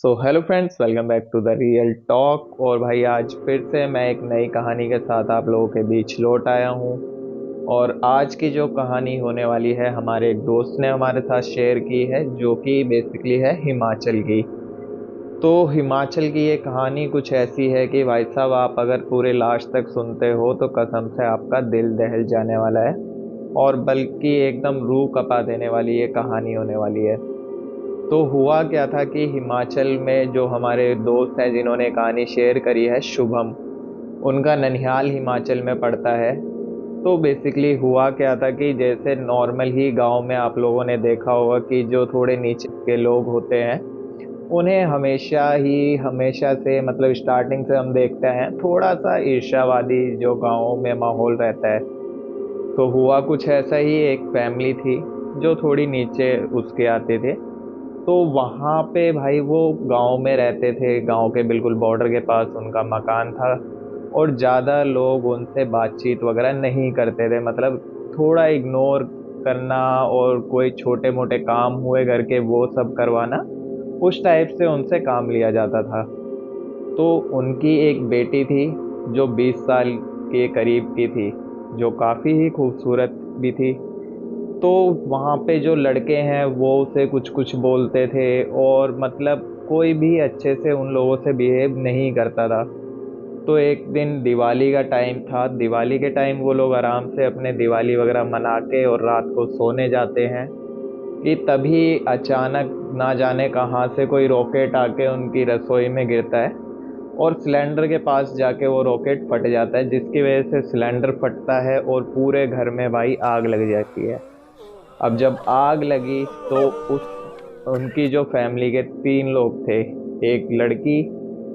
So hello friends, welcome back to the Real Talk. और भाई आज फिर से मैं एक नई कहानी के साथ आप लोगों के बीच लौट आया हूँ। और आज की जो कहानी होने वाली है हमारे एक दोस्त ने हमारे साथ शेयर की है, जो कि बेसिकली है हिमाचल की। तो हिमाचल की ये कहानी कुछ ऐसी है कि भाई साहब, आप अगर पूरे लास्ट तक सुनते हो तो कसम से आपका दिल दहल जाने वाला है। और बल्कि एकदम रूह कपा देने वाली ये कहानी होने वाली है। तो हुआ क्या था कि हिमाचल में जो हमारे दोस्त हैं जिन्होंने कहानी शेयर करी है, शुभम, उनका ननिहाल हिमाचल में पड़ता है। तो बेसिकली हुआ क्या था कि जैसे नॉर्मल ही गांव में आप लोगों ने देखा होगा कि जो थोड़े नीचे के लोग होते हैं, उन्हें हमेशा से मतलब स्टार्टिंग से हम देखते हैं थोड़ा सा ईर्ष्यावादी जो गाँव में माहौल रहता है। तो हुआ कुछ ऐसा ही, एक फैमिली थी जो थोड़ी नीचे उसके आते थे। तो वहाँ पे भाई वो गांव में रहते थे, गांव के बिल्कुल बॉर्डर के पास उनका मकान था। और ज़्यादा लोग उनसे बातचीत वगैरह नहीं करते थे, मतलब थोड़ा इग्नोर करना, और कोई छोटे मोटे काम हुए घर के वो सब करवाना, उस टाइप से उनसे काम लिया जाता था। तो उनकी एक बेटी थी जो 20 साल के करीब की थी, जो काफ़ी ही खूबसूरत भी थी। तो वहाँ पे जो लड़के हैं वो उसे कुछ कुछ बोलते थे, और मतलब कोई भी अच्छे से उन लोगों से बिहेव नहीं करता था। तो एक दिन दिवाली का टाइम था, दिवाली के टाइम वो लोग आराम से अपने दिवाली वगैरह मना के और रात को सोने जाते हैं कि तभी अचानक ना जाने कहाँ से कोई रॉकेट आके उनकी रसोई में गिरता है। और सिलेंडर के पास जाके वो रॉकेट फट जाता है, जिसकी वजह से सिलेंडर फटता है और पूरे घर में भाई आग लग जाती है। अब जब आग लगी तो उस उनकी जो फैमिली के 3 लोग थे, एक लड़की,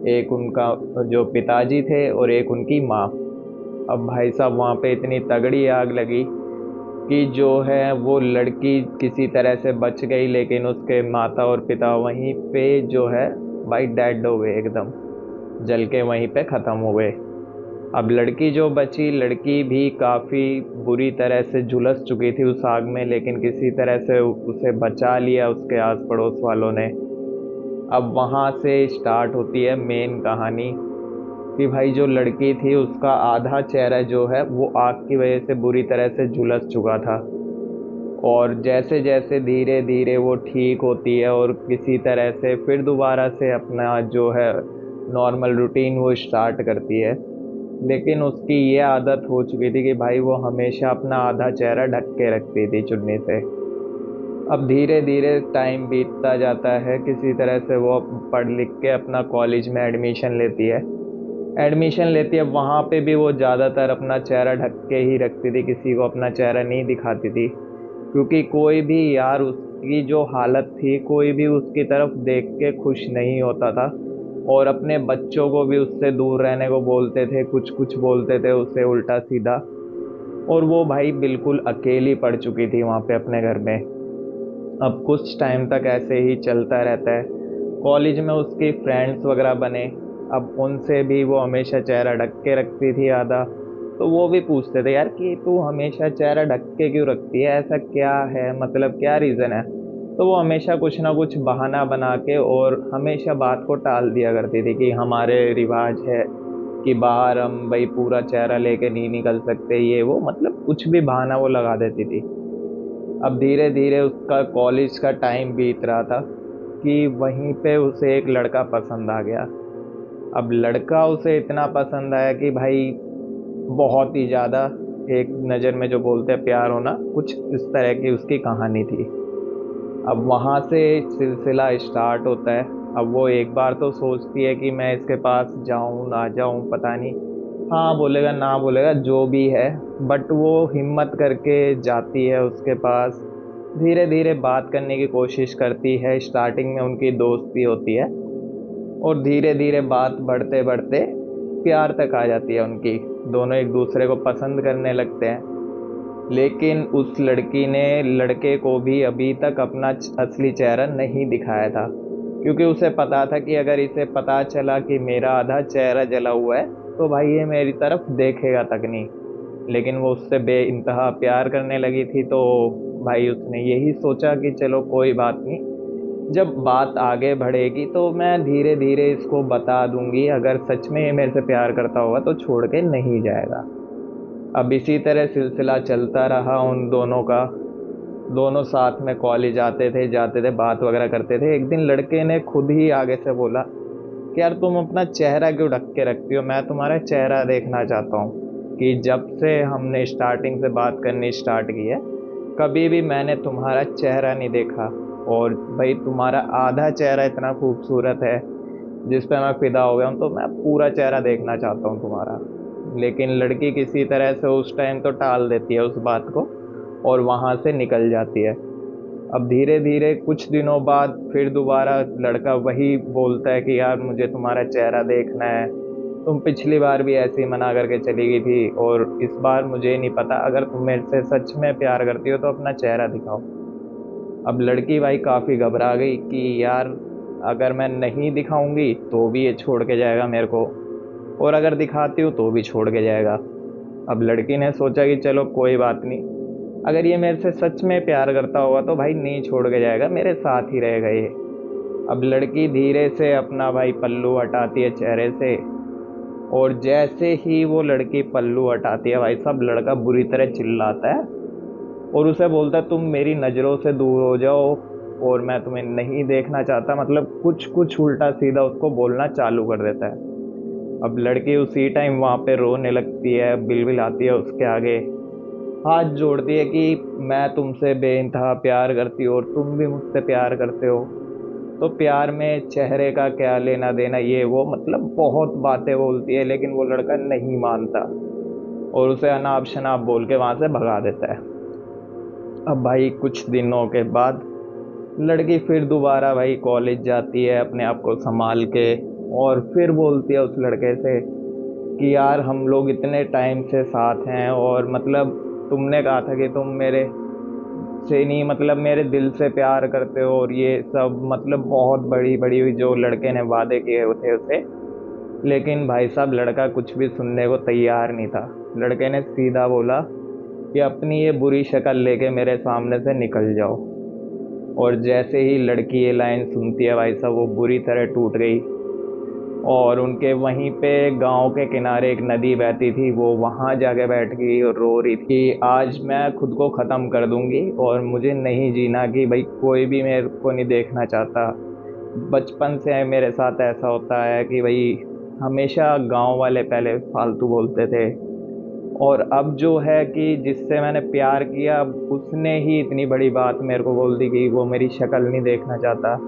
एक उनका जो पिताजी थे, और एक उनकी माँ। अब भाई साहब वहाँ पे इतनी तगड़ी आग लगी कि जो है वो लड़की किसी तरह से बच गई, लेकिन उसके माता और पिता वहीं पे जो है भाई डेड हो गए, एकदम जल के वहीं पे खत्म हो गए। अब लड़की जो बची, लड़की भी काफ़ी बुरी तरह से झुलस चुकी थी उस आग में, लेकिन किसी तरह से उसे बचा लिया उसके आस पड़ोस वालों ने। अब वहाँ से स्टार्ट होती है मेन कहानी कि भाई जो लड़की थी उसका आधा चेहरा जो है वो आग की वजह से बुरी तरह से झुलस चुका था। और जैसे जैसे धीरे धीरे वो ठीक होती है और किसी तरह से फिर दोबारा से अपना जो है नॉर्मल रूटीन वो स्टार्ट करती है। लेकिन उसकी ये आदत हो चुकी थी कि भाई वो हमेशा अपना आधा चेहरा ढक के रखती थी चुन्नी से। अब धीरे धीरे टाइम बीतता जाता है, किसी तरह से वो पढ़ लिख के अपना कॉलेज में एडमिशन लेती है। वहाँ पे भी वो ज़्यादातर अपना चेहरा ढक के ही रखती थी, किसी को अपना चेहरा नहीं दिखाती थी, क्योंकि कोई भी यार उसकी जो हालत थी, कोई भी उसकी तरफ देख के खुश नहीं होता था। और अपने बच्चों को भी उससे दूर रहने को बोलते थे, कुछ कुछ बोलते थे उसे उल्टा सीधा। और वो भाई बिल्कुल अकेली पड़ चुकी थी वहाँ पे अपने घर में। अब कुछ टाइम तक ऐसे ही चलता रहता है। कॉलेज में उसकी फ्रेंड्स वगैरह बने। अब उनसे भी वो हमेशा चेहरा ढक के रखती थी आधा। तो वो भी पूछते थे यार कि तू हमेशा चेहरा ढक के क्यों रखती है, ऐसा क्या है, मतलब क्या रीज़न है। तो वो हमेशा कुछ ना कुछ बहाना बना के और हमेशा बात को टाल दिया करती थी कि हमारे रिवाज है कि बाहर हम भाई पूरा चेहरा लेके नहीं निकल सकते, ये वो मतलब कुछ भी बहाना वो लगा देती थी। अब धीरे धीरे उसका कॉलेज का टाइम बीत रहा था कि वहीं पे उसे एक लड़का पसंद आ गया। अब लड़का उसे इतना पसंद आया कि भाई बहुत ही ज़्यादा, एक नज़र में जो बोलते हैं प्यार होना, कुछ इस तरह की उसकी कहानी थी। अब वहाँ से सिलसिला स्टार्ट होता है। अब वो एक बार तो सोचती है कि मैं इसके पास जाऊँ ना जाऊँ पता नहीं, हाँ बोलेगा ना बोलेगा जो भी है, बट वो हिम्मत करके जाती है उसके पास। धीरे धीरे बात करने की कोशिश करती है, स्टार्टिंग में उनकी दोस्ती होती है, और धीरे धीरे बात बढ़ते बढ़ते प्यार तक आ जाती है उनकी। दोनों एक दूसरे को पसंद करने लगते हैं। लेकिन उस लड़की ने लड़के को भी अभी तक अपना असली चेहरा नहीं दिखाया था, क्योंकि उसे पता था कि अगर इसे पता चला कि मेरा आधा चेहरा जला हुआ है तो भाई ये मेरी तरफ देखेगा तक नहीं। लेकिन वो उससे बेइंतहा प्यार करने लगी थी, तो भाई उसने यही सोचा कि चलो कोई बात नहीं, जब बात आगे बढ़ेगी तो मैं धीरे धीरे इसको बता दूंगी, अगर सच में ये मेरे से प्यार करता होगा तो छोड़ के नहीं जाएगा। अब इसी तरह सिलसिला चलता रहा उन दोनों का। दोनों साथ में कॉलेज आते थे, जाते थे, बात वगैरह करते थे। एक दिन लड़के ने खुद ही आगे से बोला कि यार तुम अपना चेहरा क्यों ढक के रखती हो, मैं तुम्हारा चेहरा देखना चाहता हूँ। कि जब से हमने स्टार्टिंग से बात करनी स्टार्ट की है, कभी भी मैंने तुम्हारा चेहरा नहीं देखा। और भाई तुम्हारा आधा चेहरा इतना खूबसूरत है जिस पे मैं फिदा हो गया हूँ, तो मैं पूरा चेहरा देखना चाहता हूँ तुम्हारा। लेकिन लड़की किसी तरह से उस टाइम तो टाल देती है उस बात को और वहां से निकल जाती है। अब धीरे धीरे कुछ दिनों बाद फिर दोबारा लड़का वही बोलता है कि यार मुझे तुम्हारा चेहरा देखना है, तुम पिछली बार भी ऐसे ही मना करके चली गई थी और इस बार मुझे नहीं पता, अगर तुम मेरे से सच में प्यार करती हो तो अपना चेहरा दिखाओ। अब लड़की भाई काफी घबरा गई कि यार अगर मैं नहीं दिखाऊंगी तो भी ये छोड़ के जाएगा मेरे को, और अगर दिखाती हूँ तो भी छोड़ के जाएगा। अब लड़की ने सोचा कि चलो कोई बात नहीं, अगर ये मेरे से सच में प्यार करता होगा तो भाई नहीं छोड़ के जाएगा, मेरे साथ ही रहेगा ये। अब लड़की धीरे से अपना भाई पल्लू हटाती है चेहरे से, और जैसे ही वो लड़की पल्लू हटाती है भाई साहब, लड़का बुरी तरह चिल्लाता है और उसे बोलता है तुम मेरी नज़रों से दूर हो जाओ और मैं तुम्हें नहीं देखना चाहता। मतलब कुछ कुछ उल्टा सीधा उसको बोलना चालू कर देता है। अब लड़की उसी टाइम वहां पे रोने लगती है, बिलबिलाती है उसके आगे, हाथ जोड़ती है कि मैं तुमसे बेइंतहा प्यार करती हूँ और तुम भी मुझसे प्यार करते हो, तो प्यार में चेहरे का क्या लेना देना, ये वो मतलब बहुत बातें बोलती है। लेकिन वो लड़का नहीं मानता और उसे अनाप शनाप बोल के वहां से भगा देता है। अब भाई कुछ दिनों के बाद लड़की फिर दोबारा भाई कॉलेज जाती है अपने आप को संभाल के, और फिर बोलती है उस लड़के से कि यार हम लोग इतने टाइम से साथ हैं और मतलब तुमने कहा था कि तुम मेरे से नहीं मतलब मेरे दिल से प्यार करते हो, और ये सब मतलब बहुत बड़ी बड़ी जो लड़के ने वादे किए थे उसे। लेकिन भाई साहब लड़का कुछ भी सुनने को तैयार नहीं था। लड़के ने सीधा बोला कि अपनी ये बुरी शक्ल लेके मेरे सामने से निकल जाओ। और जैसे ही लड़की ये लाइन सुनती है भाई साहब, वो बुरी तरह टूट गई। और उनके वहीं पे गांव के किनारे एक नदी बहती थी, वो वहां जाके बैठ गई और रो रही थी कि आज मैं खुद को ख़त्म कर दूंगी और मुझे नहीं जीना, कि भाई कोई भी मेरे को नहीं देखना चाहता। बचपन से मेरे साथ ऐसा होता है कि भाई हमेशा गांव वाले पहले फालतू बोलते थे, और अब जो है कि जिससे मैंने प्यार किया अब उसने ही इतनी बड़ी बात मेरे को बोल दी कि वो मेरी शक्ल नहीं देखना चाहता,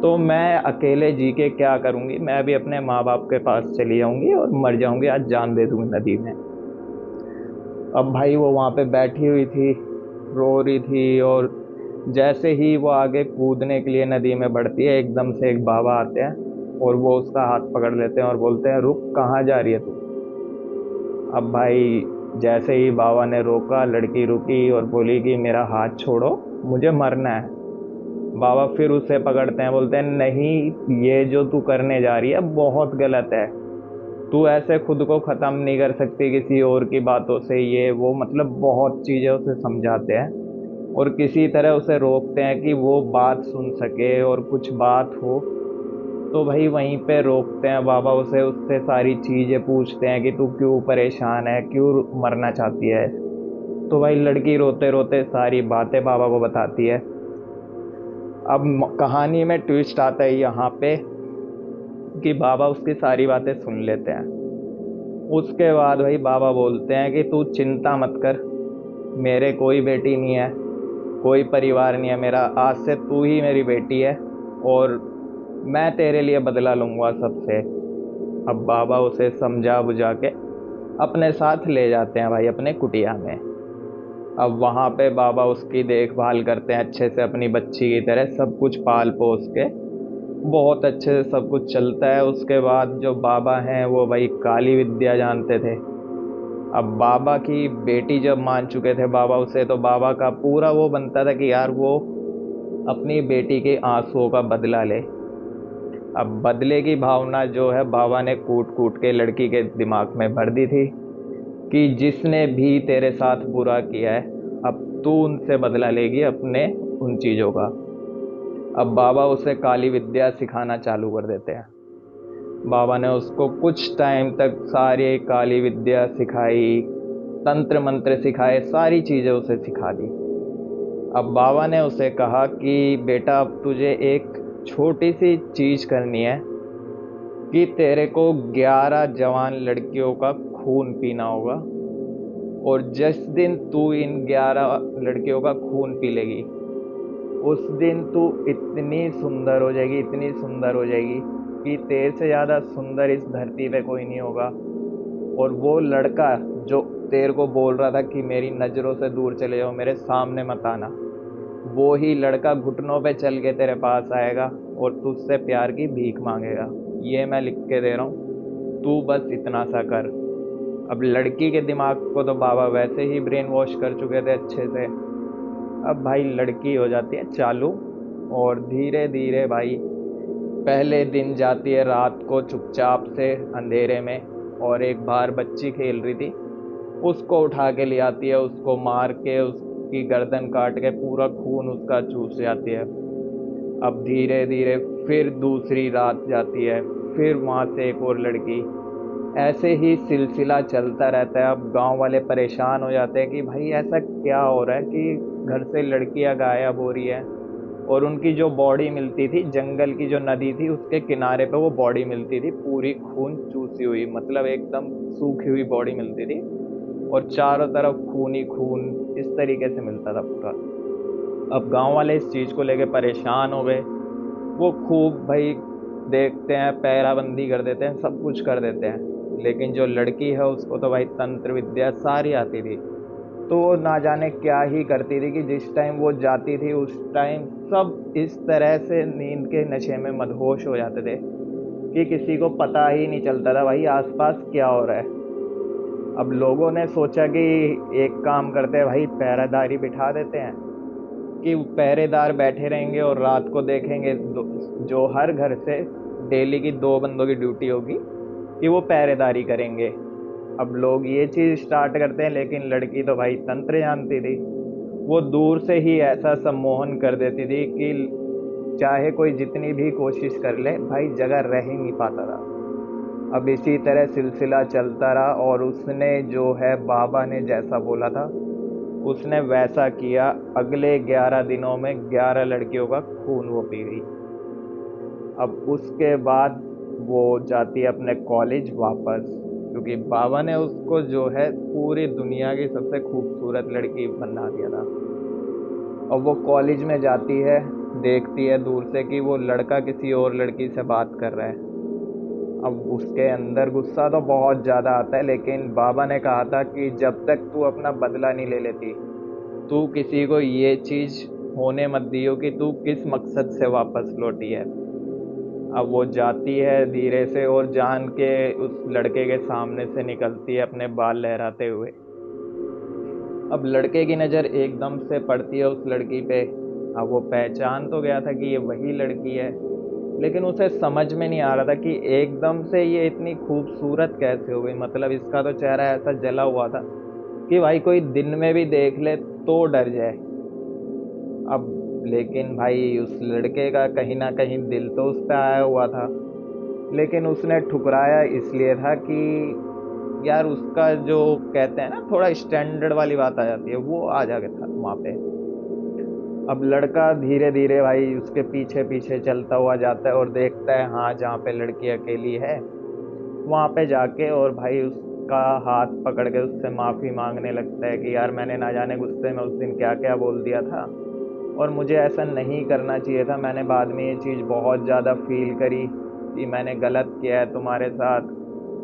तो मैं अकेले जी के क्या करूंगी, मैं भी अपने माँ बाप के पास चली जाऊंगी और मर जाऊंगी, आज जान दे दूंगी नदी में। अब भाई वो वहां पे बैठी हुई थी, रो रही थी, और जैसे ही वो आगे कूदने के लिए नदी में बढ़ती है, एकदम से एक बाबा आते हैं और वो उसका हाथ पकड़ लेते हैं और बोलते हैं रुक, कहाँ जा रही है तू। अब भाई जैसे ही बाबा ने रोका, लड़की रुकी और बोली कि मेरा हाथ छोड़ो, मुझे मरना है। बाबा फिर उसे पकड़ते हैं, बोलते हैं नहीं, ये जो तू करने जा रही है बहुत गलत है, तू ऐसे खुद को ख़त्म नहीं कर सकती किसी और की बातों से, ये वो मतलब बहुत चीज़ें उसे समझाते हैं और किसी तरह उसे रोकते हैं कि वो बात सुन सके और कुछ बात हो। तो भाई वहीं पे रोकते हैं बाबा उसे, उससे सारी चीज़ें पूछते हैं कि तू क्यों परेशान है, क्यों मरना चाहती है। तो भाई लड़की रोते रोते सारी बातें बाबा को बताती है। अब कहानी में ट्विस्ट आता है यहाँ पे कि बाबा उसकी सारी बातें सुन लेते हैं। उसके बाद भाई बाबा बोलते हैं कि तू चिंता मत कर, मेरे कोई बेटी नहीं है, कोई परिवार नहीं है मेरा, आज से तू ही मेरी बेटी है और मैं तेरे लिए बदला लूंगा सबसे। अब बाबा उसे समझा बुझा के अपने साथ ले जाते हैं भाई अपने कुटिया में। अब वहाँ पे बाबा उसकी देखभाल करते हैं अच्छे से, अपनी बच्ची की तरह सब कुछ पाल पोस के बहुत अच्छे से सब कुछ चलता है। उसके बाद जो बाबा हैं वो भाई काली विद्या जानते थे। अब बाबा की बेटी जब मान चुके थे बाबा उसे, तो बाबा का पूरा वो बनता था कि यार वो अपनी बेटी के आंसुओं का बदला ले। अब बदले की भावना जो है बाबा ने कूट कूट के लड़की के दिमाग में भर दी थी कि जिसने भी तेरे साथ बुरा किया है अब तू उनसे बदला लेगी अपने उन चीज़ों का। अब बाबा उसे काली विद्या सिखाना चालू कर देते हैं। बाबा ने उसको कुछ टाइम तक सारी काली विद्या सिखाई, तंत्र मंत्र सिखाए, सारी चीज़ें उसे सिखा दी। अब बाबा ने उसे कहा कि बेटा अब तुझे एक छोटी सी चीज़ करनी है कि तेरे को 11 जवान लड़कियों का खून पीना होगा, और जिस दिन तू इन 11 लड़कियों का खून पी लेगी उस दिन तू इतनी सुंदर हो जाएगी, इतनी सुंदर हो जाएगी कि तेरे से ज़्यादा सुंदर इस धरती पे कोई नहीं होगा। और वो लड़का जो तेरे को बोल रहा था कि मेरी नज़रों से दूर चले जाओ, मेरे सामने मत आना, वो ही लड़का घुटनों पे चल के तेरे पास आएगा और तुझसे प्यार की भीख मांगेगा। ये मैं लिख के दे रहा हूँ, तू बस इतना सा कर। अब लड़की के दिमाग को तो बाबा वैसे ही ब्रेन वॉश कर चुके थे अच्छे से। अब भाई लड़की हो जाती है चालू, और धीरे धीरे भाई पहले दिन जाती है रात को चुपचाप से अंधेरे में, और एक बाहर बच्ची खेल रही थी उसको उठा के ले आती है, उसको मार के उसकी गर्दन काट के पूरा खून उसका चूस जाती है। अब धीरे धीरे फिर दूसरी रात जाती है, फिर वहाँ से एक और लड़की, ऐसे ही सिलसिला चलता रहता है। अब गांव वाले परेशान हो जाते हैं कि भाई ऐसा क्या हो रहा है कि घर से लड़कियां गायब हो रही है। और उनकी जो बॉडी मिलती थी, जंगल की जो नदी थी उसके किनारे पे वो बॉडी मिलती थी पूरी खून चूसी हुई, मतलब एकदम सूखी हुई बॉडी मिलती थी, और चारों तरफ खून ही खून इस तरीके से मिलता था पूरा। अब गांव वाले इस चीज़ को लेके परेशान हो गए। वो खूब भाई देखते हैं, पैराबंदी कर देते हैं, सब कुछ कर देते हैं, लेकिन जो लड़की है उसको तो भाई तंत्र विद्या सारी आती थी। तो वो ना जाने क्या ही करती थी कि जिस टाइम वो जाती थी उस टाइम सब इस तरह से नींद के नशे में मदहोश हो जाते थे कि किसी को पता ही नहीं चलता था भाई आसपास क्या हो रहा है। अब लोगों ने सोचा कि एक काम करते हैं भाई, पहरेदारी बिठा देते हैं कि पहरेदार बैठे रहेंगे और रात को देखेंगे जो हर घर से डेली की 2 बंदों की ड्यूटी होगी कि वो पहरेदारी करेंगे। अब लोग ये चीज़ स्टार्ट करते हैं, लेकिन लड़की तो भाई तंत्र जानती थी। वो दूर से ही ऐसा सम्मोहन कर देती थी कि चाहे कोई जितनी भी कोशिश कर ले भाई जगह रह ही नहीं पाता था। अब इसी तरह सिलसिला चलता रहा, और उसने जो है बाबा ने जैसा बोला था उसने वैसा किया। अगले 11 दिनों में 11 लड़कियों का खून वो पी गई। अब उसके बाद वो जाती है अपने कॉलेज वापस, क्योंकि बाबा ने उसको जो है पूरी दुनिया की सबसे खूबसूरत लड़की बना दिया था। अब वो कॉलेज में जाती है, देखती है दूर से कि वो लड़का किसी और लड़की से बात कर रहा है। अब उसके अंदर गुस्सा तो बहुत ज़्यादा आता है, लेकिन बाबा ने कहा था कि जब तक तू अपना बदला नहीं ले लेती, तू किसी को ये चीज़ होने मत दियो कि तू किस मकसद से वापस लौटी है। अब वो जाती है धीरे से, और जान के उस लड़के के सामने से निकलती है अपने बाल लहराते हुए। अब लड़के की नज़र एकदम से पड़ती है उस लड़की पे। अब वो पहचान तो गया था कि ये वही लड़की है, लेकिन उसे समझ में नहीं आ रहा था कि एकदम से ये इतनी खूबसूरत कैसे हो गई। मतलब इसका तो चेहरा ऐसा जला हुआ था कि भाई कोई दिन में भी देख ले तो डर जाए। अब लेकिन भाई उस लड़के का कहीं ना कहीं दिल तो उस पर आया हुआ था, लेकिन उसने ठुकराया इसलिए था कि यार उसका जो कहते हैं ना थोड़ा स्टैंडर्ड वाली बात आ जाती है, वो आ जा था वहाँ पे। अब लड़का धीरे धीरे भाई उसके पीछे पीछे चलता हुआ जाता है और देखता है हाँ जहाँ पे लड़की अकेली है वहाँ पे जाके, और भाई उसका हाथ पकड़ के उससे माफ़ी मांगने लगता है कि यार मैंने ना जाने गुस्से में उस दिन क्या क्या बोल दिया था, और मुझे ऐसा नहीं करना चाहिए था। मैंने बाद में ये चीज़ बहुत ज़्यादा फील करी कि मैंने गलत किया है तुम्हारे साथ,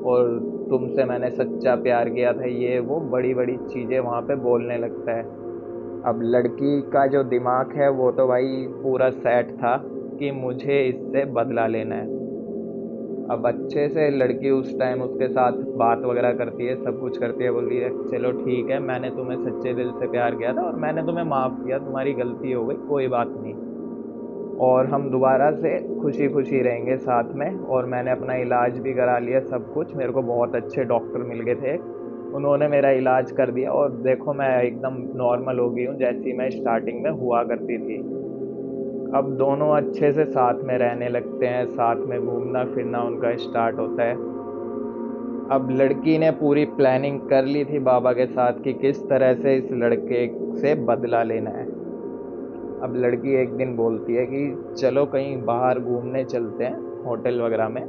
और तुमसे मैंने सच्चा प्यार किया था, ये वो बड़ी बड़ी चीज़ें वहाँ पे बोलने लगता है। अब लड़की का जो दिमाग है वो तो भाई पूरा सेट था कि मुझे इससे बदला लेना है। अब अच्छे से लड़की उस टाइम उसके साथ बात वगैरह करती है, सब कुछ करती है, बोलती है चलो ठीक है मैंने तुम्हें सच्चे दिल से प्यार किया था और मैंने तुम्हें माफ़ किया, तुम्हारी गलती हो गई, कोई बात नहीं, और हम दोबारा से खुशी खुशी रहेंगे साथ में। और मैंने अपना इलाज भी करा लिया, सब कुछ, मेरे को बहुत अच्छे डॉक्टर मिल गए थे, उन्होंने मेरा इलाज कर दिया, और देखो मैं एकदम नॉर्मल हो गई हूँ जैसी मैं स्टार्टिंग में हुआ करती थी। अब दोनों अच्छे से साथ में रहने लगते हैं, साथ में घूमना फिरना उनका स्टार्ट होता है। अब लड़की ने पूरी प्लानिंग कर ली थी बाबा के साथ कि किस तरह से इस लड़के से बदला लेना है। अब लड़की एक दिन बोलती है कि चलो कहीं बाहर घूमने चलते हैं, होटल वगैरह में,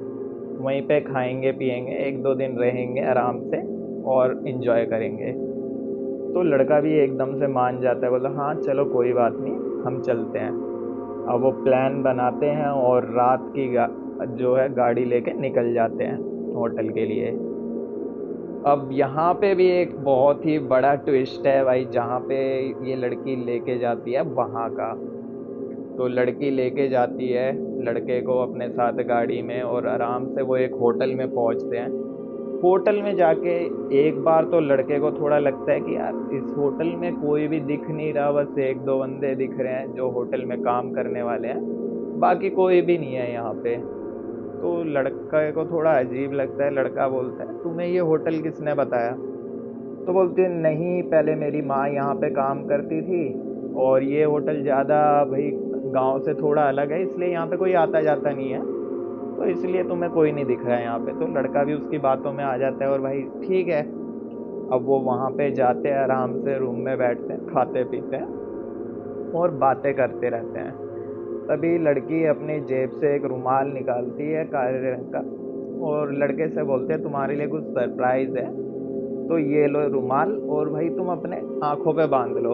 वहीं पे खाएंगे पिएंगे, एक दो दिन रहेंगे आराम से और इन्जॉय करेंगे। तो लड़का भी एकदम से मान जाता है, बोला हाँ चलो कोई बात नहीं, हम चलते हैं। अब वो प्लान बनाते हैं और रात की जो है गाड़ी लेके निकल जाते हैं होटल के लिए। अब यहाँ पे भी एक बहुत ही बड़ा ट्विस्ट है भाई, जहाँ पे ये लड़की लेके जाती है वहाँ का। तो लड़की लेके जाती है लड़के को अपने साथ गाड़ी में, और आराम से वो एक होटल में पहुँचते हैं। होटल में जाके एक बार तो लड़के को थोड़ा लगता है कि यार इस होटल में कोई भी दिख नहीं रहा, बस एक दो बंदे दिख रहे हैं जो होटल में काम करने वाले हैं, बाकी कोई भी नहीं है यहाँ पे। तो लड़के को थोड़ा अजीब लगता है। लड़का बोलता है तुम्हें ये होटल किसने बताया? तो बोलती है नहीं, पहले मेरी माँ यहाँ पे काम करती थी, और ये होटल ज़्यादा भाई गांव से थोड़ा अलग है, इसलिए यहाँ पे कोई आता जाता नहीं है, तो इसलिए तुम्हें कोई नहीं दिख रहा है यहाँ पे। तो लड़का भी उसकी बातों में आ जाता है और भाई ठीक है। अब वो वहाँ पे जाते हैं, आराम से रूम में बैठते हैं, खाते पीते हैं और बातें करते रहते हैं। तभी लड़की अपनी जेब से एक रुमाल निकालती है काले रंग का, और लड़के से बोलते हैं तुम्हारे लिए कुछ सरप्राइज है, तो ये लो रुमाल और भाई तुम अपने आंखों पे बांध लो।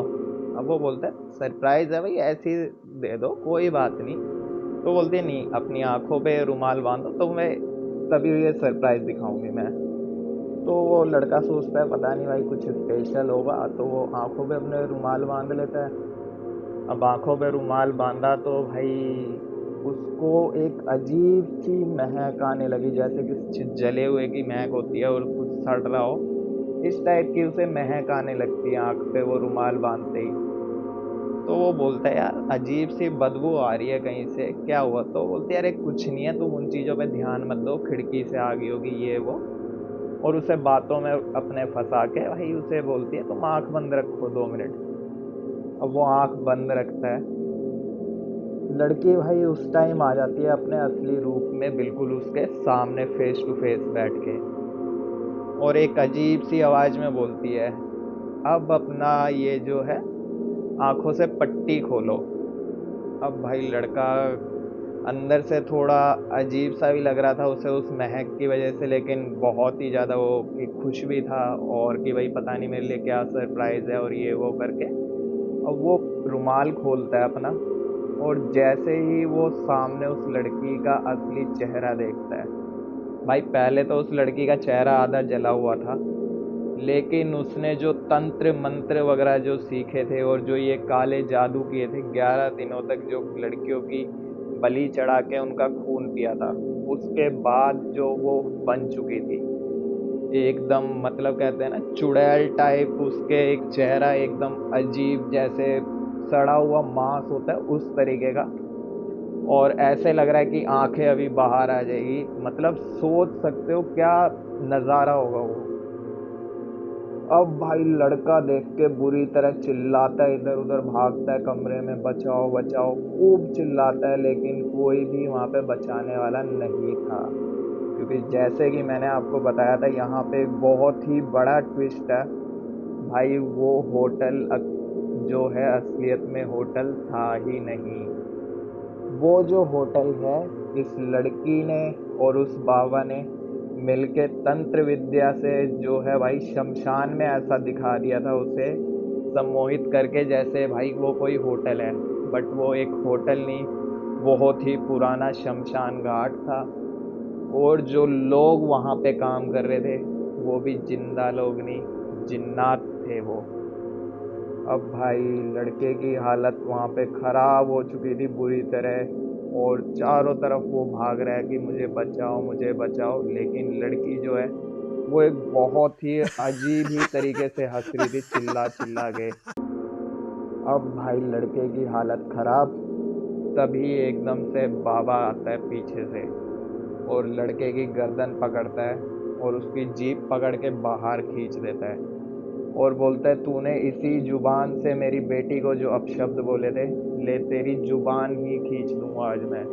अब वो बोलता है सरप्राइज है भाई, ऐसी दे दो कोई बात नहीं। तो बोलती है नहीं, अपनी आंखों पे रुमाल बांधो तो मैं तभी ये सरप्राइज दिखाऊंगी मैं। तो वो लड़का सोचता है पता नहीं भाई कुछ स्पेशल होगा, तो वो आंखों पे अपने रुमाल बांध लेता है। अब आंखों पे रुमाल बांधा तो भाई उसको एक अजीब सी महक आने लगी, जैसे कि जले हुए की महक होती है और कुछ सड़ रहा हो, इस टाइप की उसे महक आने लगती है आंख पे वो रुमाल बांधते ही। तो वो बोलता है यार अजीब सी बदबू आ रही है कहीं से, क्या हुआ? तो बोलते हैं अरे कुछ नहीं है, तुम उन चीज़ों पे ध्यान मत दो, खिड़की से आ गई होगी ये वो। और उसे बातों में अपने फंसा के भाई उसे बोलती है तुम आंख बंद रखो 2 मिनट। अब वो आंख बंद रखता है। लड़की भाई उस टाइम आ जाती है अपने असली रूप में, बिल्कुल उसके सामने फेस टू फेस बैठ के, और एक अजीब सी आवाज में बोलती है अब अपना ये जो है आंखों से पट्टी खोलो। अब भाई लड़का अंदर से थोड़ा अजीब सा भी लग रहा था उसे उस महक की वजह से, लेकिन बहुत ही ज़्यादा वो कि खुश भी था, और कि भाई पता नहीं मेरे लिए क्या सरप्राइज़ है और ये वो करके। अब वो रुमाल खोलता है अपना, और जैसे ही वो सामने उस लड़की का असली चेहरा देखता है, भाई पहले तो उस लड़की का चेहरा आधा जला हुआ था, लेकिन उसने जो तंत्र मंत्र वगैरह जो सीखे थे और जो ये काले जादू किए थे, 11 दिनों तक जो लड़कियों की बलि चढ़ा के उनका खून पिया था, उसके बाद जो वो बन चुकी थी एकदम, मतलब कहते हैं ना चुड़ैल टाइप, उसके एक चेहरा एकदम अजीब, जैसे सड़ा हुआ मांस होता है उस तरीके का, और ऐसे लग रहा है कि आंखें अभी बाहर आ जाएगी। मतलब सोच सकते हो क्या नज़ारा होगा वो। अब भाई लड़का देख के बुरी तरह चिल्लाता है, इधर उधर भागता है कमरे में, बचाओ बचाओ खूब चिल्लाता है, लेकिन कोई भी वहाँ पे बचाने वाला नहीं था। क्योंकि जैसे कि मैंने आपको बताया था यहाँ पे एक बहुत ही बड़ा ट्विस्ट है भाई, वो होटल जो है असलियत में होटल था ही नहीं। वो जो होटल है, इस लड़की ने और उस बाबा ने मिलके तंत्र विद्या से जो है भाई शमशान में ऐसा दिखा दिया था उसे, सम्मोहित करके, जैसे भाई वो कोई होटल है, बट वो एक होटल नहीं, बहुत ही पुराना शमशान घाट था। और जो लोग वहाँ पे काम कर रहे थे वो भी जिंदा लोग नहीं, जिन्नात थे वो। अब भाई लड़के की हालत वहाँ पे खराब हो चुकी थी बुरी तरह, और चारों तरफ वो भाग रहा है कि मुझे बचाओ मुझे बचाओ, लेकिन लड़की जो है वो एक बहुत ही अजीब ही तरीके से हंस रही थी चिल्ला चिल्ला के। अब भाई लड़के की हालत खराब, तभी एकदम से बाबा आता है पीछे से और लड़के की गर्दन पकड़ता है और उसकी जीभ पकड़ के बाहर खींच देता है। और बोलता है तूने इसी जुबान से मेरी बेटी को जो अपशब्द बोले थे, ले तेरी जुबान ही खींच दूंगा आज मैं।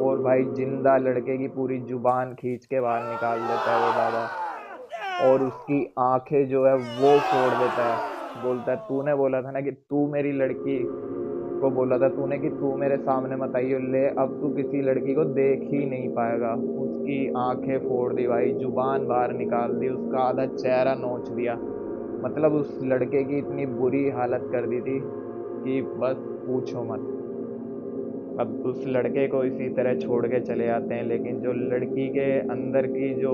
और भाई जिंदा लड़के की पूरी जुबान खींच के बाहर निकाल देता है वो बाबा, और उसकी आंखें जो है वो फोड़ देता है। बोलता है तूने बोला था ना कि तू मेरी लड़की को बोला था तूने कि तू मेरे सामने मत आइयो, ले अब तू किसी लड़की को देख ही नहीं पाएगा। उसकी आंखें फोड़ दी भाई, जुबान बाहर निकाल दी, उसका आधा चेहरा नोच दिया। मतलब उस लड़के की इतनी बुरी हालत कर दी थी कि बस पूछो मत। अब उस लड़के को इसी तरह छोड़ के चले जाते हैं, लेकिन जो लड़की के अंदर की जो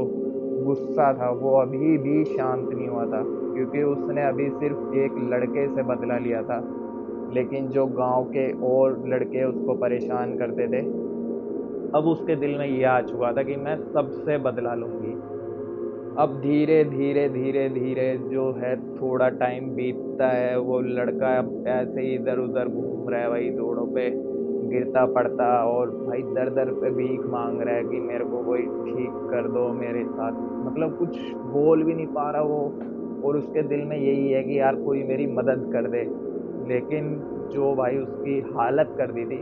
गुस्सा था वो अभी भी शांत नहीं हुआ था, क्योंकि उसने अभी सिर्फ एक लड़के से बदला लिया था। लेकिन जो गांव के और लड़के उसको परेशान करते थे, अब उसके दिल में ये आ चुका था कि मैं सबसे बदला लूंगी। अब धीरे धीरे धीरे धीरे जो है थोड़ा टाइम बीतता है, वो लड़का अब ऐसे ही इधर उधर घूम रहा है भाई, रोडों पे गिरता पड़ता, और भाई दर दर पे भीख मांग रहा है कि मेरे को कोई ठीक कर दो मेरे साथ। मतलब कुछ बोल भी नहीं पा रहा वो, और उसके दिल में यही है कि यार कोई मेरी मदद कर दे। लेकिन जो भाई उसकी हालत कर दी थी,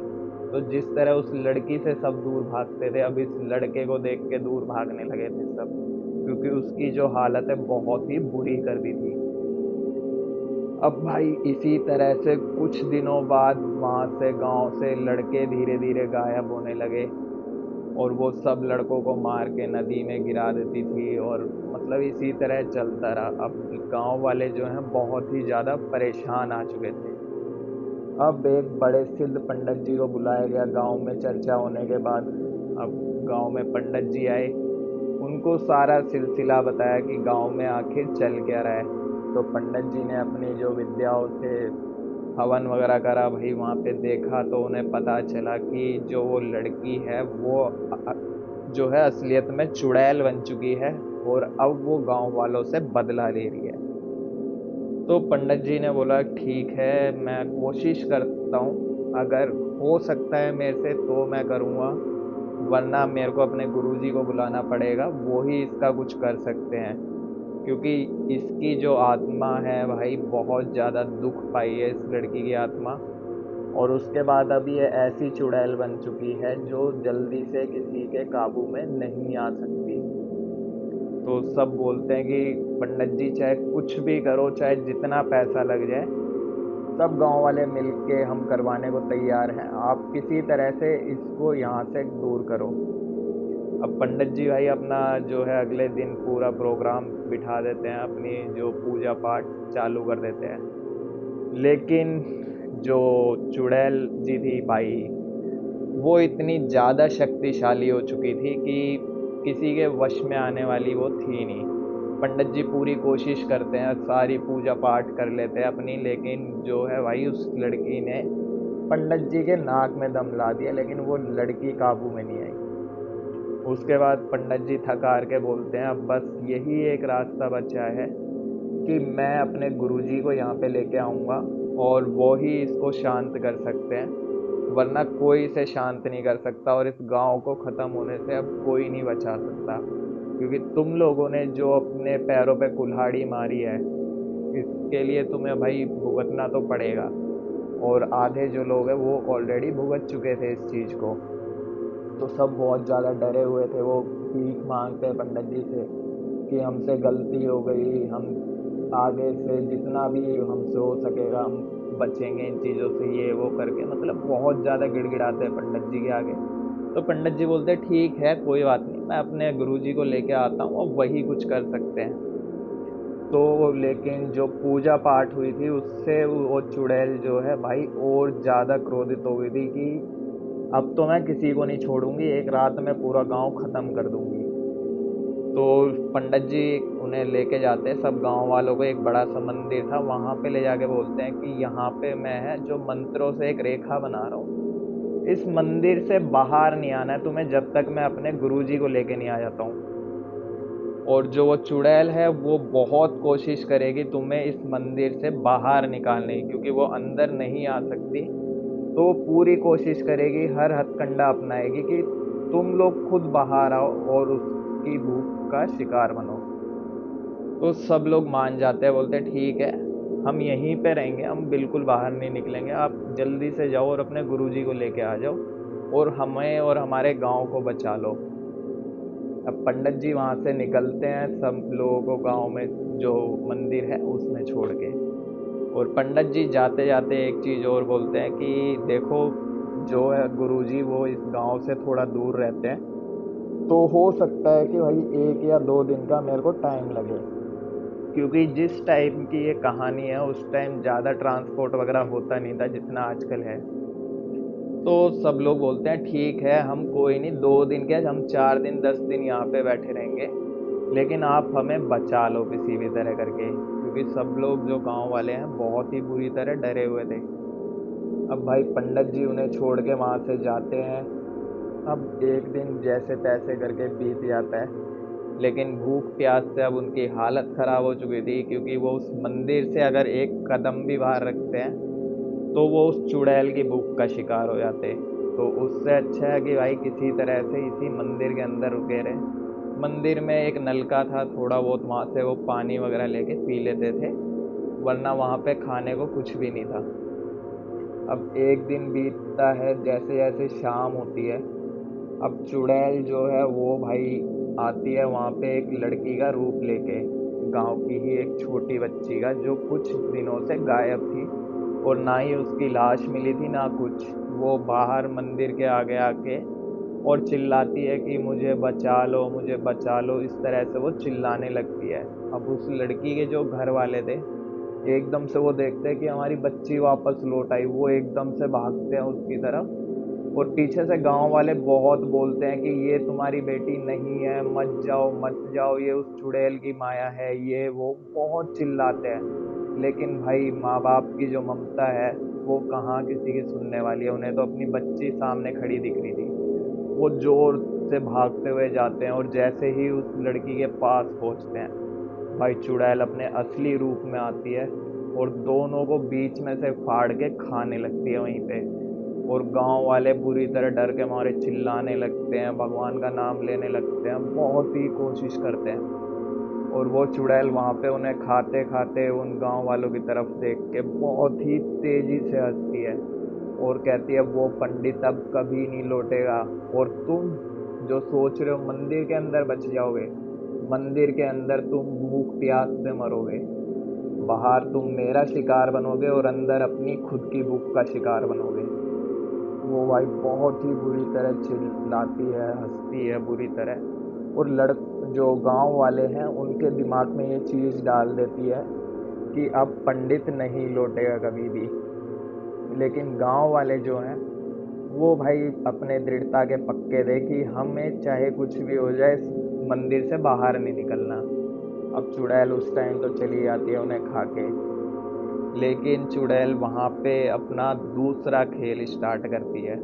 तो जिस तरह उस लड़की से सब दूर भागते थे, अब इस लड़के को देख के दूर भागने लगे थे सब, क्योंकि उसकी जो हालत है बहुत ही बुरी कर दी थी। अब भाई इसी तरह से कुछ दिनों बाद वहां से गांव से लड़के धीरे धीरे गायब होने लगे, और वो सब लड़कों को मार के नदी में गिरा देती थी, और मतलब इसी तरह चलता रहा। अब गांव वाले जो हैं बहुत ही ज्यादा परेशान आ चुके थे। अब एक बड़े सिद्ध पंडित जी को बुलाया गया गांव में चर्चा होने के बाद। अब गांव में पंडित जी आए, उनको सारा सिलसिला बताया कि गांव में आखिर चल क्या रहा है। तो पंडित जी ने अपनी जो विद्याओं से हवन वगैरह करा भाई, वहां पे देखा तो उन्हें पता चला कि जो वो लड़की है वो जो है असलियत में चुड़ैल बन चुकी है, और अब वो गांव वालों से बदला ले रही है। तो पंडित जी ने बोला ठीक है, मैं कोशिश करता हूँ, अगर हो सकता है मेरे से तो मैं करूँगा, वरना मेरे को अपने गुरुजी को बुलाना पड़ेगा, वो ही इसका कुछ कर सकते हैं। क्योंकि इसकी जो आत्मा है भाई बहुत ज़्यादा दुख पाई है इस लड़की की आत्मा, और उसके बाद अब ये ऐसी चुड़ैल बन चुकी है जो जल्दी से किसी के काबू में नहीं आ सकती। तो सब बोलते हैं कि पंडित जी चाहे कुछ भी करो, चाहे जितना पैसा लग जाए, सब गांव वाले मिलके हम करवाने को तैयार हैं, आप किसी तरह से इसको यहाँ से दूर करो। अब पंडित जी भाई अपना जो है अगले दिन पूरा प्रोग्राम बिठा देते हैं, अपनी जो पूजा पाठ चालू कर देते हैं। लेकिन जो चुड़ैल जी थी भाई, वो इतनी ज़्यादा शक्तिशाली हो चुकी थी कि किसी के वश में आने वाली वो थी नहीं। पंडित जी पूरी कोशिश करते हैं, सारी पूजा पाठ कर लेते हैं अपनी, लेकिन जो है भाई उस लड़की ने पंडित जी के नाक में दम ला दिया, लेकिन वो लड़की काबू में नहीं आई। उसके बाद पंडित जी थक हार के बोलते हैं अब बस यही एक रास्ता बचा है कि मैं अपने गुरुजी को यहाँ पे लेके आऊँगा, और वो ही इसको शांत कर सकते हैं, वरना कोई इसे शांत नहीं कर सकता, और इस गांव को ख़त्म होने से अब कोई नहीं बचा सकता। क्योंकि तुम लोगों ने जो अपने पैरों पे कुल्हाड़ी मारी है, इसके लिए तुम्हें भाई भुगतना तो पड़ेगा, और आधे जो लोग हैं वो ऑलरेडी भुगत चुके थे इस चीज़ को। तो सब बहुत ज़्यादा डरे हुए थे, वो भीख मांगते हैं पंडित जी से कि हमसे गलती हो गई, हम आगे से जितना भी हमसे हो सकेगा हम बचेंगे इन चीज़ों से, ये वो करके मतलब बहुत ज़्यादा गिड़गिड़ाते हैं पंडित जी के आगे। तो पंडित जी बोलते हैं ठीक है कोई बात नहीं, मैं अपने गुरु जी को लेके आता हूँ, और वही कुछ कर सकते हैं। तो लेकिन जो पूजा पाठ हुई थी उससे वो चुड़ैल जो है भाई और ज़्यादा क्रोधित हो गई थी कि अब तो मैं किसी को नहीं छोड़ूंगी, एक रात में पूरा गांव खत्म कर दूंगी। तो पंडित जी उन्हें लेके जाते हैं सब गांव वालों को, एक बड़ा सा मंदिर था वहां पे ले जाके बोलते हैं कि यहाँ पे मैं है जो मंत्रों से एक रेखा बना रहा हूँ, इस मंदिर से बाहर नहीं आना है तुम्हें जब तक मैं अपने गुरुजी को लेके नहीं आ जाता हूँ। और जो वो चुड़ैल है वो बहुत कोशिश करेगी तुम्हें इस मंदिर से बाहर निकालने की, क्योंकि वो अंदर नहीं आ सकती। तो वो पूरी कोशिश करेगी, हर हथकंडा अपनाएगी कि तुम लोग खुद बाहर आओ और उसकी भूख का शिकार बनो। तो सब लोग मान जाते हैं, बोलते हैं ठीक है, हम यहीं पे रहेंगे, हम बिल्कुल बाहर नहीं निकलेंगे, आप जल्दी से जाओ और अपने गुरुजी को लेके आ जाओ और हमें और हमारे गांव को बचा लो। अब पंडित जी वहां से निकलते हैं सब लोगों को गांव में जो मंदिर है उसमें छोड़ के। और पंडित जी जाते जाते एक चीज और बोलते हैं कि देखो, जो है गुरुजी वो इस गांव से थोड़ा दूर रहते हैं, तो हो सकता है कि भाई 1 या 2 दिन का मेरे को टाइम लगे, क्योंकि जिस टाइम की ये कहानी है उस टाइम ज़्यादा ट्रांसपोर्ट वगैरह होता नहीं था जितना आजकल है। तो सब लोग बोलते हैं ठीक है, हम कोई नहीं, 2 दिन क्या, हम 4 दिन 10 दिन यहाँ पे बैठे रहेंगे, लेकिन आप हमें बचा लो किसी भी तरह करके, क्योंकि सब लोग जो गांव वाले हैं बहुत ही बुरी तरह डरे हुए थे। अब भाई पंडित जी उन्हें छोड़ के वहां से जाते हैं। अब एक दिन जैसे तैसे करके बीत जाता है, लेकिन भूख प्यास से अब उनकी हालत खराब हो चुकी थी, क्योंकि वो उस मंदिर से अगर एक कदम भी बाहर रखते हैं तो वो उस चुड़ैल की भूख का शिकार हो जाते। तो उससे अच्छा है कि भाई किसी तरह से इसी मंदिर के अंदर रुके रहे। मंदिर में एक नलका था, थोड़ा बहुत वहां से वो पानी वगैरह लेके पी लेते थे, वरना वहां पे खाने को कुछ भी नहीं था। अब एक दिन बीतता है, जैसे जैसे शाम होती है, अब चुड़ैल जो है वो भाई आती है वहाँ पे एक लड़की का रूप लेके, गांव की ही एक छोटी बच्ची का, जो कुछ दिनों से गायब थी और ना ही उसकी लाश मिली थी ना कुछ। वो बाहर मंदिर के आगे आके और चिल्लाती है कि मुझे बचा लो, मुझे बचा लो, इस तरह से वो चिल्लाने लगती है। अब उस लड़की के जो घर वाले थे, एकदम से वो देखते हैं कि हमारी बच्ची वापस लौट आई, वो एकदम से भागते हैं उसकी तरफ। और पीछे से गांव वाले बहुत बोलते हैं कि ये तुम्हारी बेटी नहीं है, मत जाओ मत जाओ, ये उस चुड़ैल की माया है, ये वो बहुत चिल्लाते हैं। लेकिन भाई माँ बाप की जो ममता है वो कहाँ किसी की सुनने वाली है, उन्हें तो अपनी बच्ची सामने खड़ी दिख रही थी। वो जोर से भागते हुए जाते हैं और जैसे ही उस लड़की के पास पहुंचते हैं, भाई चुड़ैल अपने असली रूप में आती है और दोनों को बीच में से फाड़ के खाने लगती है वहीं पे। और गांव वाले बुरी तरह डर के मारे चिल्लाने लगते हैं, भगवान का नाम लेने लगते हैं, बहुत ही कोशिश करते हैं। और वो चुड़ैल वहां पे उन्हें खाते खाते उन गांव वालों की तरफ देख के बहुत ही तेजी से हंसती है और कहती है वो पंडित अब कभी नहीं लौटेगा, और तुम जो सोच रहे हो मंदिर के अंदर बच जाओगे, मंदिर के अंदर तुम भूख प्यास से मरोगे, बाहर तुम मेरा शिकार बनोगे और अंदर अपनी खुद की भूख का शिकार बनोगे। वो भाई बहुत ही बुरी तरह चिल्लाती है, हंसती है बुरी तरह। और जो गांव वाले हैं उनके दिमाग में ये चीज़ डाल देती है कि अब पंडित नहीं लौटेगा कभी भी। लेकिन गांव वाले जो हैं वो भाई अपने दृढ़ता के पक्के थे कि हमें चाहे कुछ भी हो जाए, इस मंदिर से बाहर नहीं निकलना। अब चुड़ैल उस टाइम तो चली जाती है उन्हें खा के, लेकिन चुड़ैल वहां पे अपना दूसरा खेल स्टार्ट करती है।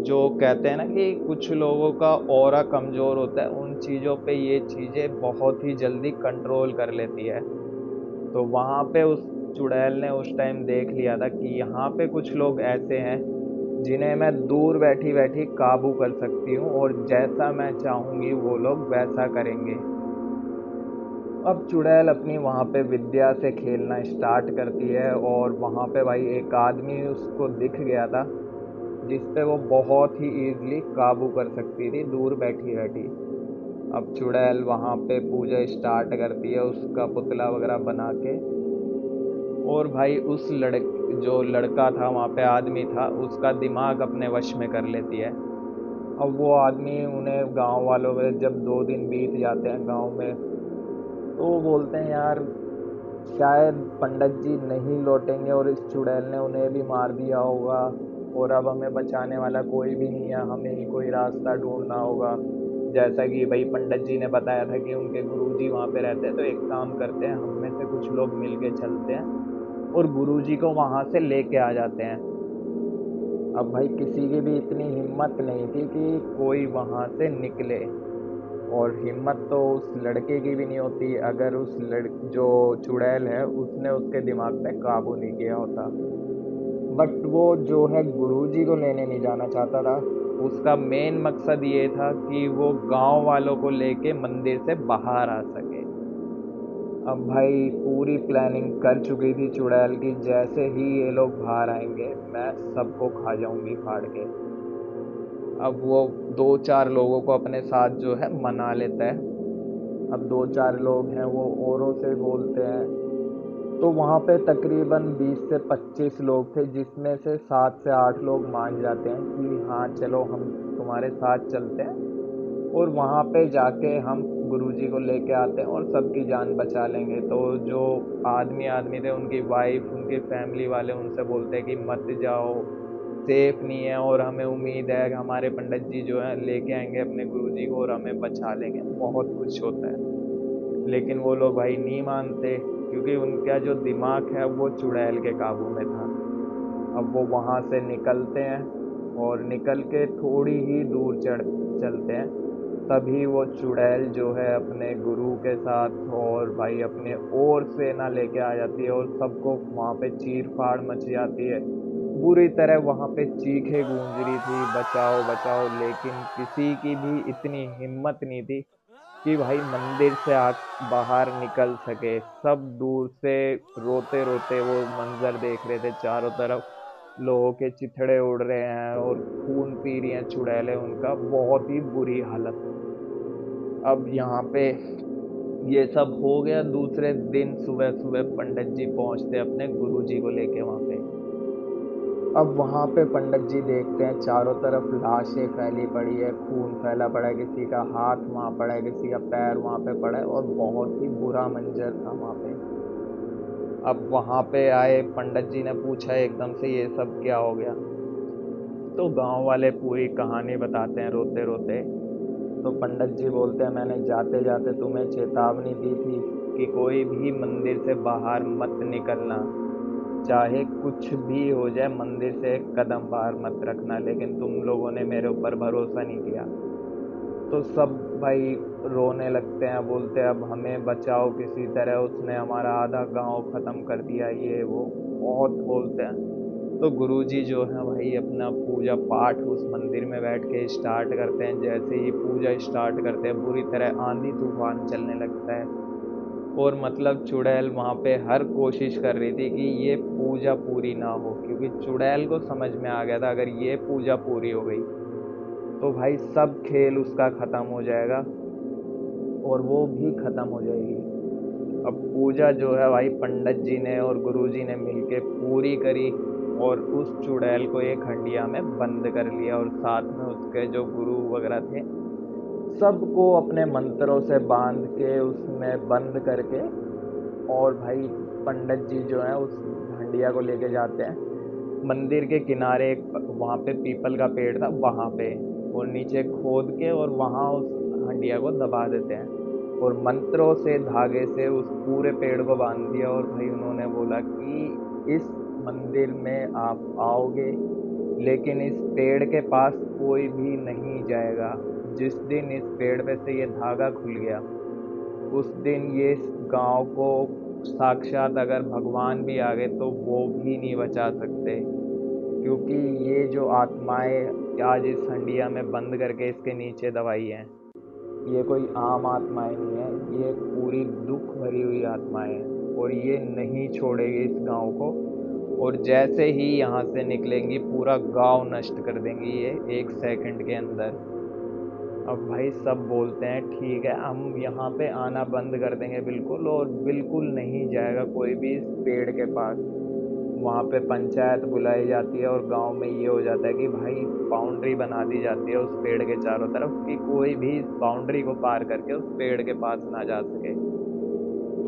जो कहते हैं ना कि कुछ लोगों का ऑरा कमजोर होता है, उन चीजों पे ये चीजें बहुत ही जल्दी कंट्रोल कर लेती है। तो वहां पे उस चुड़ैल ने उस टाइम देख लिया था कि यहाँ पे कुछ लोग ऐसे हैं जिन्हें मैं दूर बैठी बैठी काबू कर सकती हूँ और जैसा मैं चाहूंगी वो लोग वैसा करेंगे। अब चुड़ैल अपनी वहां पे विद्या से खेलना स्टार्ट करती है और वहां पे भाई एक आदमी उसको दिख गया था जिस पे वो बहुत ही इजीली काबू कर सकती थी दूर बैठी बैठी। अब चुड़ैल वहां पे पूजा स्टार्ट करती है उसका पुतला वगैरह बना के, और भाई उस जो लड़का था वहां पे, आदमी था, उसका दिमाग अपने वश में कर लेती है। अब वो आदमी उन्हें गांव वालों में जब 2 दिन बीत जाते हैं गांव में, तो वो बोलते हैं यार शायद पंडित जी नहीं लौटेंगे और इस चुड़ैल ने उन्हें भी मार दिया होगा, और अब हमें बचाने वाला कोई भी नहीं है, हमें ही कोई रास्ता ढूंढना होगा। जैसा कि भाई पंडित जी ने बताया था कि उनके गुरुजी वहाँ पे रहते हैं, तो एक काम करते हैं, हम में से कुछ लोग मिल के चलते हैं और गुरुजी को वहाँ से लेके आ जाते हैं। अब भाई किसी की भी इतनी हिम्मत नहीं थी कि कोई वहाँ से निकले, और हिम्मत तो उस लड़के की भी नहीं होती अगर जो चुड़ैल है उसने उसके दिमाग पे काबू नहीं किया होता। बट वो जो है गुरुजी को लेने नहीं जाना चाहता था, उसका मेन मकसद ये था कि वो गांव वालों को लेके मंदिर से बाहर आ सके। अब भाई पूरी प्लानिंग कर चुकी थी चुड़ैल की, जैसे ही ये लोग बाहर आएंगे मैं सबको खा जाऊंगी फाड़ के। अब वो दो चार लोगों को अपने साथ जो है मना लेता है। अब दो चार लोग हैं वो औरों से बोलते हैं। तो वहाँ पे तकरीबन 20 से 25 लोग थे, जिसमें से 7 से 8 लोग मान जाते हैं कि हाँ चलो हम तुम्हारे साथ चलते हैं, और वहाँ पे जाके हम गुरुजी को लेके आते हैं और सबकी जान बचा लेंगे। तो जो आदमी आदमी थे, उनकी वाइफ, उनके फैमिली वाले उनसे बोलते हैं कि मत जाओ, सेफ नहीं है, और हमें उम्मीद है कि हमारे पंडित जी जो है लेके आएंगे अपने गुरुजी को और हमें बचा लेंगे। बहुत कुछ होता है, लेकिन वो लोग भाई नहीं मानते, क्योंकि उनका जो दिमाग है वो चुड़ैल के काबू में था। अब वो वहाँ से निकलते हैं और निकल के थोड़ी ही दूर चलते हैं, तभी वो चुड़ैल जो है अपने गुरु के साथ और भाई अपने और सेना लेके आ जाती है, और सबको वहाँ पे चीर फाड़ मच जाती है। बुरी तरह वहाँ पे चीखें गूंज रही थी, बचाओ बचाओ, लेकिन किसी की भी इतनी हिम्मत नहीं थी कि भाई मंदिर से बाहर निकल सके। सब दूर से रोते रोते वो मंजर देख रहे थे, चारों तरफ लोगों के चिथड़े उड़ रहे हैं और खून पी रही हैं चुड़ैलें, उनका बहुत ही बुरी हालत। अब यहाँ पे ये सब हो गया। दूसरे दिन सुबह सुबह पंडित जी पहुंचते अपने गुरु जी को लेके वहाँ पे। अब वहाँ पे पंडित जी देखते हैं चारों तरफ लाशें फैली पड़ी है, खून फैला पड़ा है, किसी का हाथ वहाँ पड़ा है, किसी का पैर वहाँ पे पड़ा है, और बहुत ही बुरा मंजर था वहाँ पे। अब वहाँ पे आए पंडित जी ने पूछा एकदम से ये सब क्या हो गया। तो गांव वाले पूरी कहानी बताते हैं रोते रोते। तो पंडित जी बोलते हैं मैंने जाते जाते तुम्हें चेतावनी दी थी कि कोई भी मंदिर से बाहर मत निकलना, चाहे कुछ भी हो जाए मंदिर से एक कदम बाहर मत रखना, लेकिन तुम लोगों ने मेरे ऊपर भरोसा नहीं किया। तो सब भाई रोने लगते हैं, बोलते हैं अब हमें बचाओ किसी तरह, उसने हमारा आधा गांव खत्म कर दिया, ये वो बहुत बोलते हैं। तो गुरुजी जो है भाई अपना पूजा पाठ उस मंदिर में बैठ के स्टार्ट करते हैं। जैसे ही पूजा स्टार्ट करते हैं बुरी तरह आंधी तूफान चलने लगता है, और मतलब चुड़ैल वहाँ पे हर कोशिश कर रही थी कि ये पूजा पूरी ना हो, क्योंकि चुड़ैल को समझ में आ गया था अगर ये पूजा पूरी हो गई तो भाई सब खेल उसका खत्म हो जाएगा और वो भी खत्म हो जाएगी। अब पूजा जो है भाई पंडित जी ने और गुरु जी ने मिलके पूरी करी, और उस चुड़ैल को एक हंडिया में बंद कर लिया, और साथ में उसके जो गुरु वगैरह थे सबको अपने मंत्रों से बांध के उसमें बंद करके, और भाई पंडित जी जो है उस हंडिया को लेके जाते हैं मंदिर के किनारे। एक वहाँ पे पीपल का पेड़ था वहाँ पे, और नीचे खोद के और वहाँ उस हंडिया को दबा देते हैं, और मंत्रों से धागे से उस पूरे पेड़ को बांध दिया। और भाई उन्होंने बोला कि इस मंदिर में आप आओगे, लेकिन इस पेड़ के पास कोई भी नहीं जाएगा। जिस दिन इस पेड़ पे से ये धागा खुल गया उस दिन ये गांव को साक्षात अगर भगवान भी आ गए तो वो भी नहीं बचा सकते, क्योंकि ये जो आत्माएं आज इस हंडिया में बंद करके इसके नीचे दबाई हैं, ये कोई आम आत्माएं नहीं है, ये पूरी दुख भरी हुई आत्माएं हैं, और ये नहीं छोड़ेगी इस गांव को। और जैसे ही यहाँ से निकलेंगी पूरा गांव नष्ट कर देंगी ये 1 सेकंड के अंदर। अब भाई सब बोलते हैं ठीक है हम यहाँ पे आना बंद कर देंगे बिल्कुल, और बिल्कुल नहीं जाएगा कोई भी इस पेड़ के पास। वहाँ पे पंचायत बुलाई जाती है और गांव में ये हो जाता है कि भाई बाउंड्री बना दी जाती है उस पेड़ के चारों तरफ कि कोई भी इस बाउंड्री को पार करके उस पेड़ के पास ना जा सके।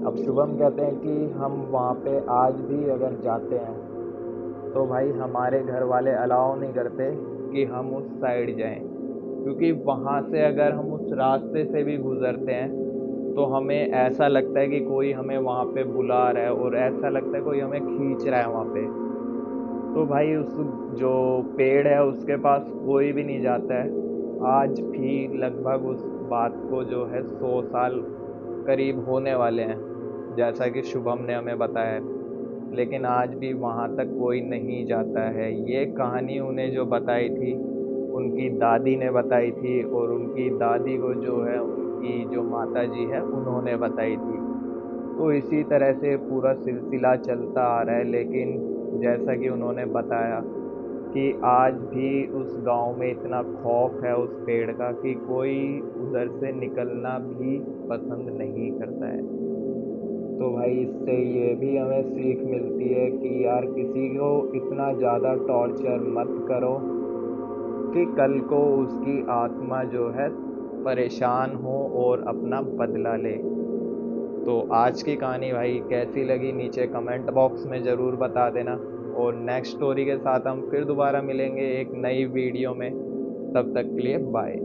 अब शुभम कहते हैं कि हम वहाँ पे आज भी अगर जाते हैं तो भाई हमारे घर वाले अलाउ नहीं करते कि हम उस साइड जाएं, क्योंकि वहाँ से अगर हम उस रास्ते से भी गुजरते हैं तो हमें ऐसा लगता है कि कोई हमें वहाँ पे बुला रहा है, और ऐसा लगता है कोई हमें खींच रहा है वहाँ पे। तो भाई उस जो पेड़ है उसके पास कोई भी नहीं जाता है। आज भी लगभग उस बात को जो है 100 साल करीब होने वाले हैं, जैसा कि शुभम ने हमें बताया है, लेकिन आज भी वहाँ तक कोई नहीं जाता है। ये कहानी उन्हें जो बताई थी उनकी दादी ने बताई थी, और उनकी दादी को जो है उनकी जो माता जी है उन्होंने बताई थी। तो इसी तरह से पूरा सिलसिला चलता आ रहा है। लेकिन जैसा कि उन्होंने बताया कि आज भी उस गांव में इतना खौफ है उस पेड़ का कि कोई उधर से निकलना भी पसंद नहीं करता है। तो भाई इससे ये भी हमें सीख मिलती है कि यार किसी को इतना ज़्यादा टॉर्चर मत करो कि कल को उसकी आत्मा जो है परेशान हो और अपना बदला ले। तो आज की कहानी भाई कैसी लगी नीचे कमेंट बॉक्स में ज़रूर बता देना। और नेक्स्ट स्टोरी के साथ हम फिर दोबारा मिलेंगे एक नई वीडियो में। तब तक के लिए बाय।